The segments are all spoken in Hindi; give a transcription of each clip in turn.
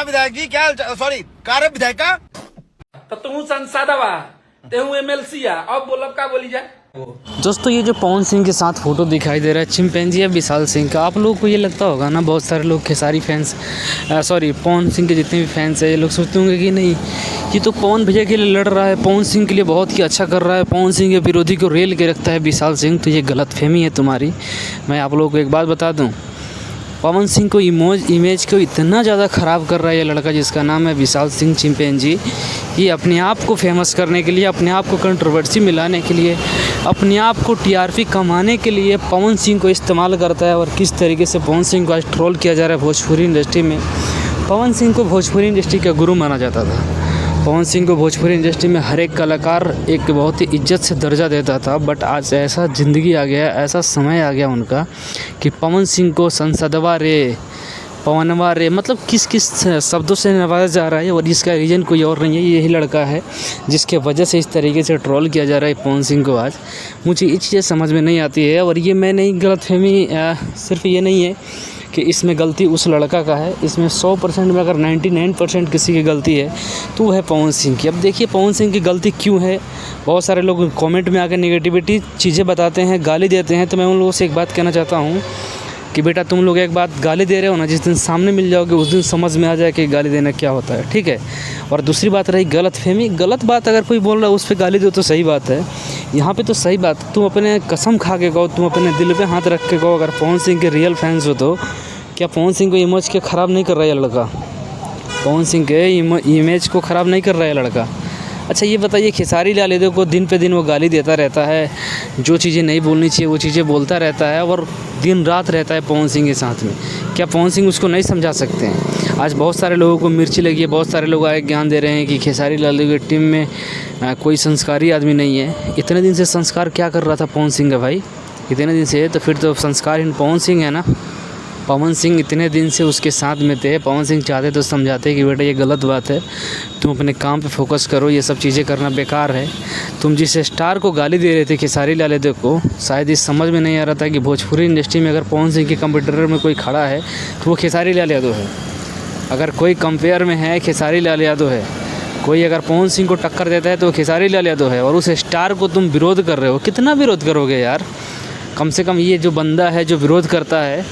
हाँ विधायक जी, क्या सॉरी कार्य विधायिका तो तू संसदवा ते हूँ एमएलसी अब बोलब का बोली जाए। दोस्तों ये जो पवन सिंह के साथ फोटो दिखाई दे रहा है चिंपैंजी या विशाल सिंह का, आप लोगों को ये लगता होगा ना, बहुत सारे लोग खेसारी फैंस पवन सिंह के जितने भी फैंस हैं ये लोग सोचते होंगे कि नहीं ये तो पवन भैया के लिए लड़ रहा है, पवन सिंह के लिए बहुत ही अच्छा कर रहा है, पवन सिंह के विरोधी को रेल के रखता है विशाल सिंह। तो ये गलतफहमी है तुम्हारी। मैं आप लोगों को एक बात बता दूँ, पवन सिंह को इमेज को इतना ज़्यादा ख़राब कर रहा है ये लड़का जिसका नाम है विशाल सिंह चिंपैंजी। ये अपने आप को फेमस करने के लिए, अपने आप को कंट्रोवर्सी मिलाने के लिए, अपने आप को टीआरपी कमाने के लिए पवन सिंह को इस्तेमाल करता है। और किस तरीके से पवन सिंह को आज ट्रोल किया जा रहा है भोजपुरी इंडस्ट्री में। पवन सिंह को भोजपुरी इंडस्ट्री का गुरु माना जाता था। पवन सिंह को भोजपुरी इंडस्ट्री में हर एक कलाकार एक बहुत ही इज्जत से दर्जा देता था। बट आज ऐसा ज़िंदगी आ गया, ऐसा समय आ गया उनका कि पवन सिंह को संसदवा रे, पवनवा रे, मतलब किस किस शब्दों से नवाजा जा रहा है। और इसका रीज़न कोई और नहीं है, यही लड़का है जिसके वजह से इस तरीके से ट्रोल किया जा रहा है पवन सिंह को। आज मुझे ये चीज़ें समझ में नहीं आती है। और ये मैं नहीं, गलतफहमी सिर्फ ये नहीं है कि इसमें गलती उस लड़का का है, इसमें 100% में अगर 99% किसी की गलती है तो वो है पवन सिंह की। अब देखिए पवन सिंह की गलती क्यों है। बहुत सारे लोग कमेंट में आकर नेगेटिविटी चीज़ें बताते हैं, गाली देते हैं। तो मैं उन लोगों से एक बात कहना चाहता हूँ कि बेटा तुम लोग एक बात गाली दे रहे हो ना, जिस दिन सामने मिल जाओगे उस दिन समझ में आ जाए कि गाली देना क्या होता है, ठीक है। और दूसरी बात रही गलतफहमी, गलत बात अगर कोई बोल रहा है उस पर गाली दो तो सही बात है। यहाँ पे तो सही बात, तुम अपने कसम खा के कहो, तुम अपने दिल पे हाथ रख के कहो, अगर पवन सिंह के रियल फैंस हो तो क्या पवन सिंह को इमेज के ख़राब नहीं कर रहा है लड़का? पवन सिंह के इमेज को ख़राब नहीं कर रहा है लड़का। अच्छा ये बताइए, खेसारी लाल यादव को दिन पे दिन वो गाली देता रहता है, जो चीज़ें नहीं बोलनी चाहिए वो चीज़ें बोलता रहता है और दिन रात रहता है पवन सिंह के साथ में। क्या पवन सिंह उसको नहीं समझा सकते हैं? आज बहुत सारे लोगों को मिर्ची लगी है, बहुत सारे लोग आए ज्ञान दे रहे हैं कि खेसारी लाल यादव की टीम में कोई संस्कारी आदमी नहीं है। इतने दिन से संस्कार क्या कर रहा था पवन सिंह का भाई? इतने दिन से तो फिर तो संस्कारहीन पवन सिंह है ना। पवन सिंह इतने दिन से उसके साथ में थे, पवन सिंह चाहते तो समझाते कि बेटा ये गलत बात है, तुम अपने काम पे फोकस करो, ये सब चीज़ें करना बेकार है। तुम जिस स्टार को गाली दे रहे थे खेसारी लाल यादव को, शायद इस समझ में नहीं आ रहा था कि भोजपुरी इंडस्ट्री में अगर पवन सिंह के कंपटीटर में कोई खड़ा है तो वो खेसारी लाल यादव है। अगर कोई कंपेयर में है खेसारी लाल यादव है, कोई अगर पवन सिंह को टक्कर देता है तो खेसारी लाल यादव है। और उस स्टार को तुम विरोध कर रहे हो, कितना विरोध करोगे यार? कम से कम ये जो बंदा है जो विरोध करता है,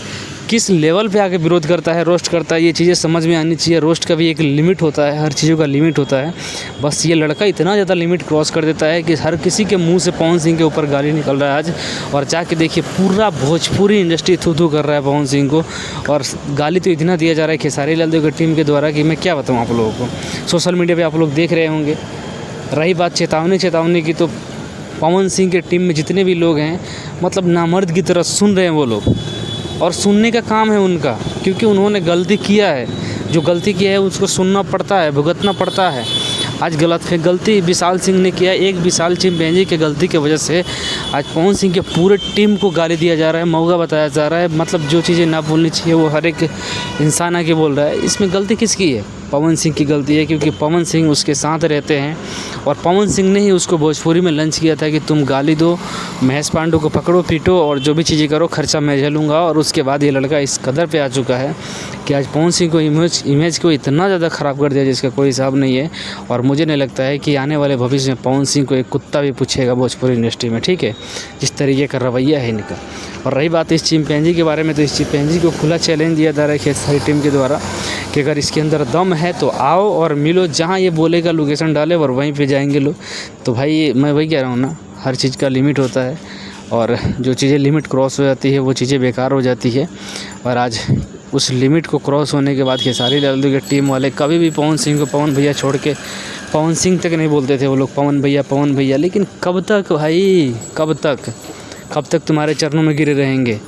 किस लेवल पे आके विरोध करता है, रोस्ट करता है, ये चीज़ें समझ में आनी चाहिए। रोस्ट का भी एक लिमिट होता है, हर चीज़ों का लिमिट होता है। बस ये लड़का इतना ज़्यादा लिमिट क्रॉस कर देता है कि हर किसी के मुंह से पवन सिंह के ऊपर गाली निकल रहा है आज। और जाके देखिए पूरा भोजपुरी इंडस्ट्री थू कर रहा है पवन सिंह को। और गाली तो इतना दिया जा रहा है खेसारी लाल यादव की टीम के द्वारा कि मैं क्या बताऊँ आप लोगों को। सोशल मीडिया पर आप लोग देख रहे होंगे। रही बात चेतावनी की, तो पवन सिंह के टीम में जितने भी लोग हैं मतलब नामर्द की तरह सुन रहे हैं वो लोग, और सुनने का काम है उनका, क्योंकि उन्होंने गलती किया है। जो गलती किया है उसको सुनना पड़ता है, भुगतना पड़ता है। आज गलती विशाल सिंह ने किया, एक विशाल चिंपैंजी की गलती की वजह से आज पवन सिंह के पूरे टीम को गाली दिया जा रहा है, मौका बताया जा रहा है। मतलब जो चीज़ें ना बोलनी चाहिए वो हर एक इंसान आके बोल रहा है। इसमें गलती किसकी है? पवन सिंह की गलती है, क्योंकि पवन सिंह उसके साथ रहते हैं और पवन सिंह ने ही उसको भोजपुरी में लंच किया था कि तुम गाली दो, महेश पांडे को पकड़ो पीटो और जो भी चीज़ें करो खर्चा मैं झेलूँगा। और उसके बाद ये लड़का इस कदर पे आ चुका है कि आज पवन सिंह को इमेज को इतना ज़्यादा ख़राब कर दिया जिसका कोई हिसाब नहीं है। और मुझे नहीं लगता है कि आने वाले भविष्य में पवन सिंह को एक कुत्ता भी पूछेगा भोजपुरी इंडस्ट्री में, ठीक है, जिस तरीके का रवैया है इनका। और रही बात इस चिंपैंजी के बारे में, तो इस चिंपैंजी को खुला चैलेंज दिया जा रहा है खेसारी टीम के द्वारा कि अगर इसके अंदर दम है तो आओ और मिलो, जहाँ ये बोलेगा लोकेशन डाले और वहीं पे जाएंगे लोग। तो भाई मैं वही कह रहा हूँ ना, हर चीज़ का लिमिट होता है और जो चीज़ें लिमिट क्रॉस हो जाती है वो चीज़ें बेकार हो जाती है। और आज उस लिमिट को क्रॉस होने के बाद खेसारी लाल यादव के टीम वाले कभी भी पवन सिंह को पवन भैया छोड़ के पवन सिंह तक नहीं बोलते थे वो लोग, पवन भैया। लेकिन कब तक भाई, कब तक तुम्हारे चरणों में गिरे रहेंगे?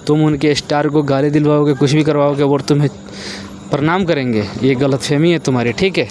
तुम उनके स्टार को गाली दिलवाओगे, कुछ भी करवाओगे और तुम्हें प्रणाम करेंगे? ये गलतफहमी है तुम्हारी, ठीक है।